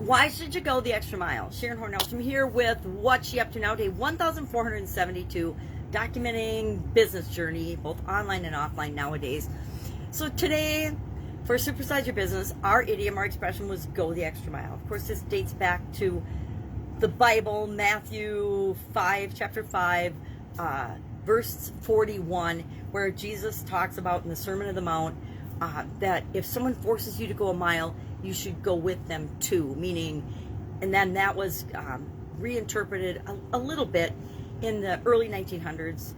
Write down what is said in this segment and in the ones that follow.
Why should you go the extra mile? Sharon Horne-Ellstrom here with What's She Up To Now, day 1472, documenting business journey, both online and offline nowadays. So today, for Supersize Your Business, our idiom, our expression was go the extra mile. Of course, this dates back to the Bible, Matthew 5, chapter 5, verse 41, where Jesus talks about in the Sermon on the Mount that if someone forces you to go a mile, you should go with them too, meaning, and then that was reinterpreted a little bit in the early 1900s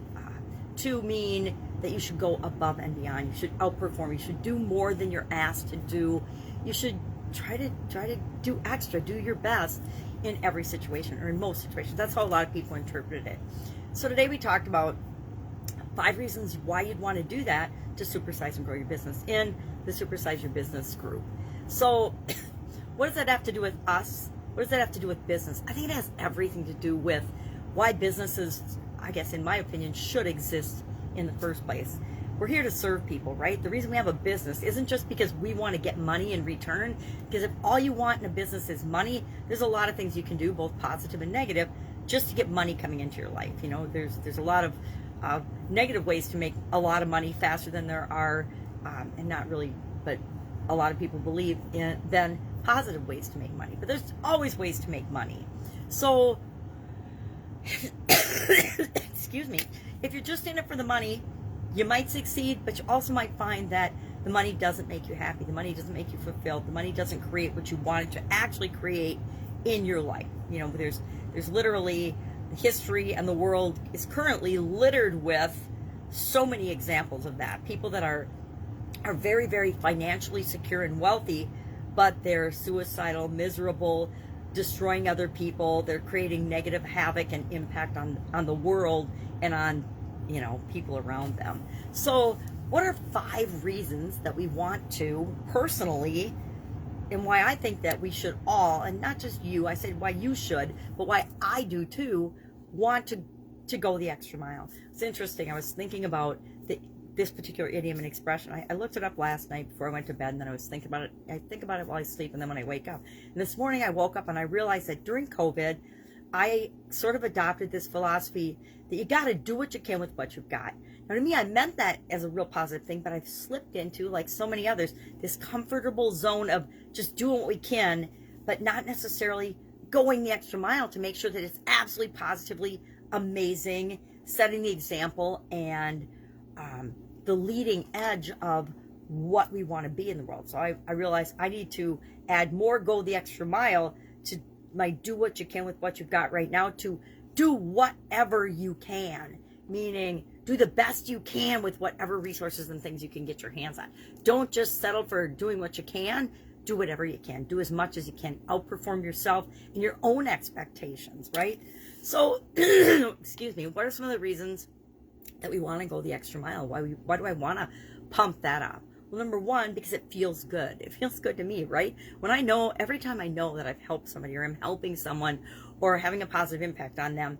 to mean that you should go above and beyond. You should outperform. You should do more than you're asked to do. You should try to do extra, do your best in every situation, or in most situations. That's how a lot of people interpreted it. So today we talked about 5 reasons why you'd want to do that to supersize and grow your business in the Supersize Your Business group. So what does that have to do with us? What does that have to do with business? I think it has everything to do with why businesses, I guess in my opinion, should exist in the first place. We're here to serve people, right? The reason we have a business isn't just because we want to get money in return, because if all you want in a business is money, there's a lot of things you can do, both positive and negative, just to get money coming into your life. You know, there's a lot of negative ways to make a lot of money faster than there are, and not really, but a lot of people believe in then positive ways to make money. But there's always ways to make money. So, excuse me, if you're just in it for the money, you might succeed, but you also might find that the money doesn't make you happy. The money doesn't make you fulfilled. The money doesn't create what you wanted to actually create in your life. You know, there's literally history, and the world is currently littered with so many examples of that. People that are very, very financially secure and wealthy, but they're suicidal, miserable, destroying other people. They're creating negative havoc and impact on the world and on, you know, people around them. So what are 5 reasons that we want to personally, and why I think that we should all, and not just you, I said why you should, but why I do too, want to go the extra mile. It's interesting. I was thinking about this particular idiom and expression. I looked it up last night before I went to bed, and then I was thinking about it. I think about it while I sleep, and then when I wake up. And this morning I woke up and I realized that during COVID, I sort of adopted this philosophy that you got to do what you can with what you've got. Now, to me, I meant that as a real positive thing, but I've slipped into, like so many others, this comfortable zone of just doing what we can, but not necessarily going the extra mile to make sure that it's absolutely positively amazing, setting the example and the leading edge of what we want to be in the world. So I realized I need to add more go the extra mile to my do what you can with what you've got right now, to do whatever you can, meaning do the best you can with whatever resources and things you can get your hands on. Don't just settle for doing what you can. Do whatever you can. Do as much as you can. Outperform yourself and your own expectations, right? So, excuse me, what are some of the reasons that we want to go the extra mile? Why do I want to pump that up? Well, number one, because it feels good. It feels good to me, right? When I know, every time I know that I've helped somebody, or I'm helping someone, or having a positive impact on them,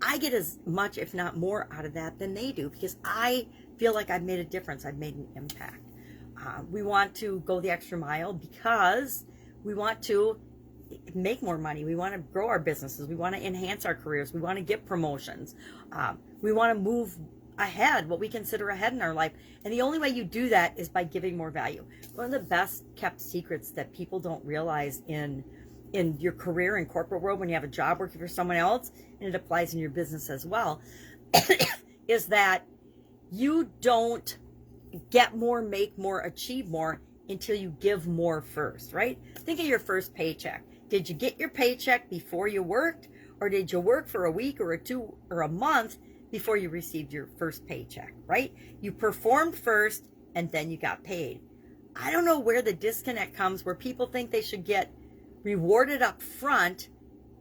I get as much, if not more, out of that than they do, because I feel like I've made a difference. I've made an impact. We want to go the extra mile because we want to make more money. We want to grow our businesses. We want to enhance our careers. We want to get promotions. We want to move ahead, what we consider ahead in our life. And the only way you do that is by giving more value. One of the best kept secrets that people don't realize in your career in corporate world, when you have a job working for someone else, and it applies in your business as well, is that you don't get more, make more, achieve more until you give more first, right? Think of your first paycheck. Did you get your paycheck before you worked, or did you work for a week or 2 or a month before you received your first paycheck, right? You performed first and then you got paid. I don't know where the disconnect comes, where people think they should get rewarded up front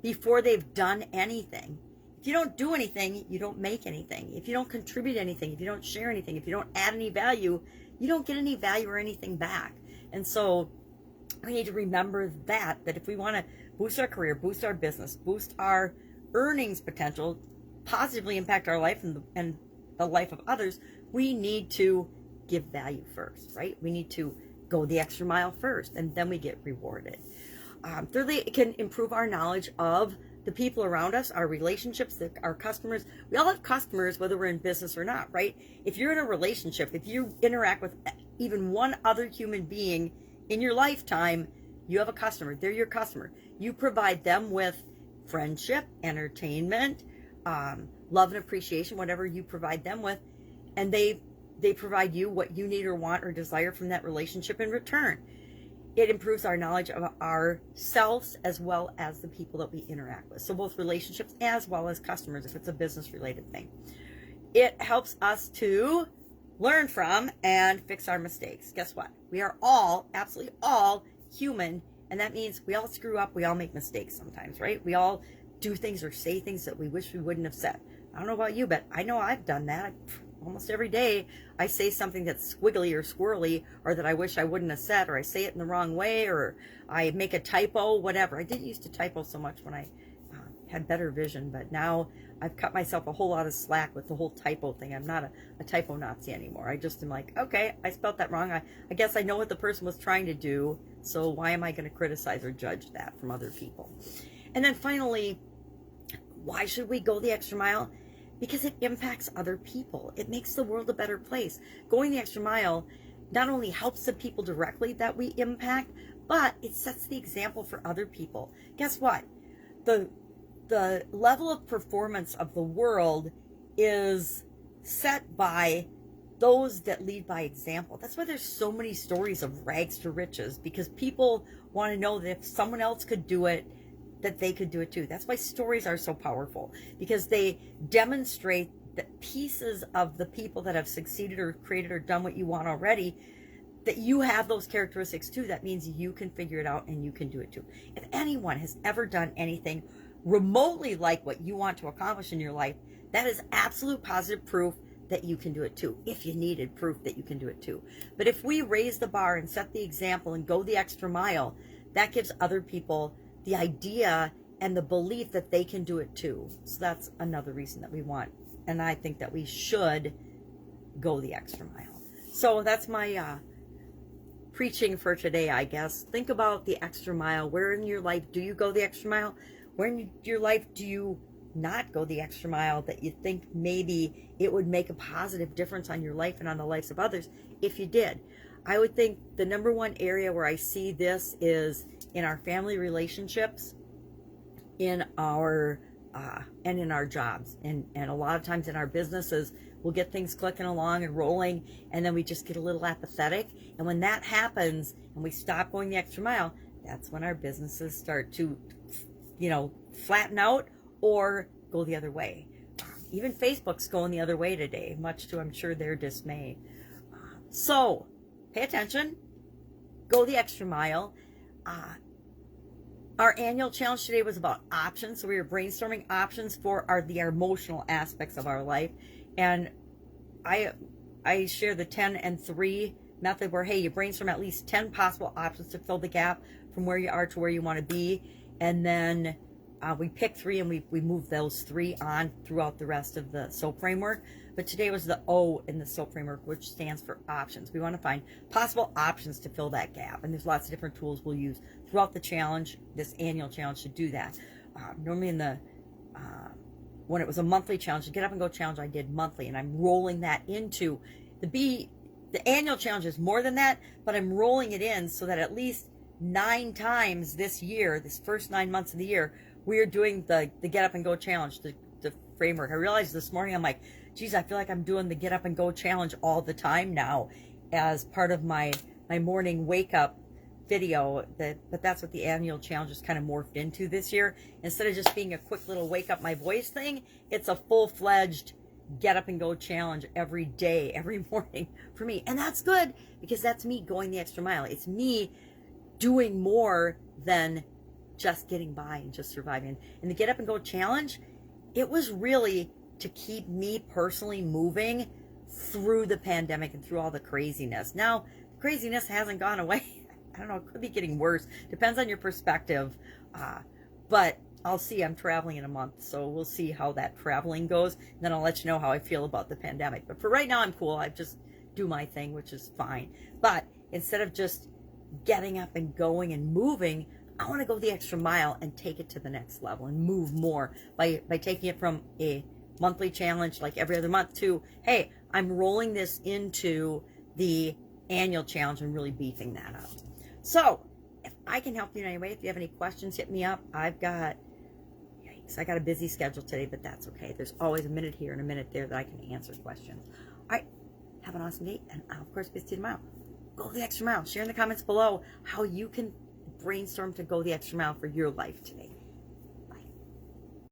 before they've done anything. If you don't do anything, you don't make anything. If you don't contribute anything, if you don't share anything, if you don't add any value, you don't get any value or anything back. And so we need to remember that if we want to boost our career, boost our business, boost our earnings potential, positively impact our life and the life of others, we need to give value first, right? We need to go the extra mile first, and then we get rewarded. Thirdly, it can improve our knowledge of the people around us, our relationships, our customers. We all have customers, whether we're in business or not, right? If you're in a relationship, if you interact with even one other human being in your lifetime, you have a customer. They're your customer. You provide them with friendship, entertainment, love and appreciation, whatever you provide them with, and they provide you what you need or want or desire from that relationship in return. It improves our knowledge of ourselves as well as the people that we interact with. So both relationships as well as customers, if it's a business related thing. It helps us to learn from and fix our mistakes. Guess what? We are all, absolutely all, human, and that means we all screw up. We all make mistakes sometimes, right? We all do things or say things that we wish we wouldn't have said. I don't know about you, but I know I've done that. Almost every day I say something that's squiggly or squirrely, or that I wish I wouldn't have said, or I say it in the wrong way, or I make a typo, whatever. I didn't used to typo so much when I had better vision, but now I've cut myself a whole lot of slack with the whole typo thing. I'm not a typo Nazi anymore. I just am like, okay, I spelled that wrong. I guess I know what the person was trying to do, so why am I going to criticize or judge that from other people? And then finally, why should we go the extra mile? Because it impacts other people. It makes the world a better place. Going the extra mile not only helps the people directly that we impact, but it sets the example for other people. Guess what? The level of performance of the world is set by those that lead by example. That's why there's so many stories of rags to riches, because people want to know that if someone else could do it, that they could do it too. That's why stories are so powerful, because they demonstrate that pieces of the people that have succeeded or created or done what you want already, that you have those characteristics too. That means you can figure it out and you can do it too. If anyone has ever done anything remotely like what you want to accomplish in your life, that is absolute positive proof that you can do it too, if you needed proof that you can do it too. But if we raise the bar and set the example and go the extra mile, that gives other people the idea and the belief that they can do it too. So that's another reason that we want, and I think that we should go the extra mile. So that's my preaching for today, I guess. Think about the extra mile. Where in your life do you go the extra mile? Where in your life do you not go the extra mile, that you think maybe it would make a positive difference on your life and on the lives of others if you did? I would think the number one area where I see this is in our family relationships, in our and in our jobs, and a lot of times in our businesses. We'll get things clicking along and rolling, and then we just get a little apathetic. And when that happens and we stop going the extra mile, that's when our businesses start to, flatten out or go the other way. Even Facebook's going the other way today, much to, I'm sure, their dismay. So pay attention, go the extra mile. Our annual challenge today was about options. So we were brainstorming options for the emotional aspects of our life. And I share the 10 and 3 method, where, hey, you brainstorm at least 10 possible options to fill the gap from where you are to where you want to be. And then we pick 3 and we move those 3 on throughout the rest of the SOAP framework. But today was the O in the SOAP framework, which stands for options. We want to find possible options to fill that gap. And there's lots of different tools we'll use throughout the challenge, this annual challenge, to do that. Normally in the when it was a monthly challenge, the Get Up and Go challenge, I did monthly, and I'm rolling that into the annual challenge is more than that, but I'm rolling it in so that at least 9 times this year, this first 9 months of the year, we are doing the Get Up and Go challenge, the framework. I realized this morning, I'm like, geez, I feel like I'm doing the Get Up and Go challenge all the time now as part of my morning wake up video. But that's what the annual challenge is kind of morphed into this year. Instead of just being a quick little wake up my voice thing, it's a full-fledged Get Up and Go challenge every day, every morning for me. And that's good, because that's me going the extra mile. It's me doing more than just getting by and just surviving. And the Get Up and Go challenge, it was really to keep me personally moving through the pandemic and through all the craziness. Now, the craziness hasn't gone away. I don't know, it could be getting worse. Depends on your perspective. But I'll see. I'm traveling in a month, so we'll see how that traveling goes. And then I'll let you know how I feel about the pandemic. But for right now, I'm cool. I just do my thing, which is fine. But instead of just getting up and going and moving, I want to go the extra mile and take it to the next level and move more by taking it from a monthly challenge like every other month to, hey, I'm rolling this into the annual challenge and really beefing that up. So if I can help you in any way, if you have any questions, hit me up. I got a busy schedule today, but that's okay. There's always a minute here and a minute there that I can answer questions. All right, have an awesome day, and I'll, of course, be seeing you tomorrow. Go the extra mile. Share in the comments below how you can brainstorm to go the extra mile for your life today.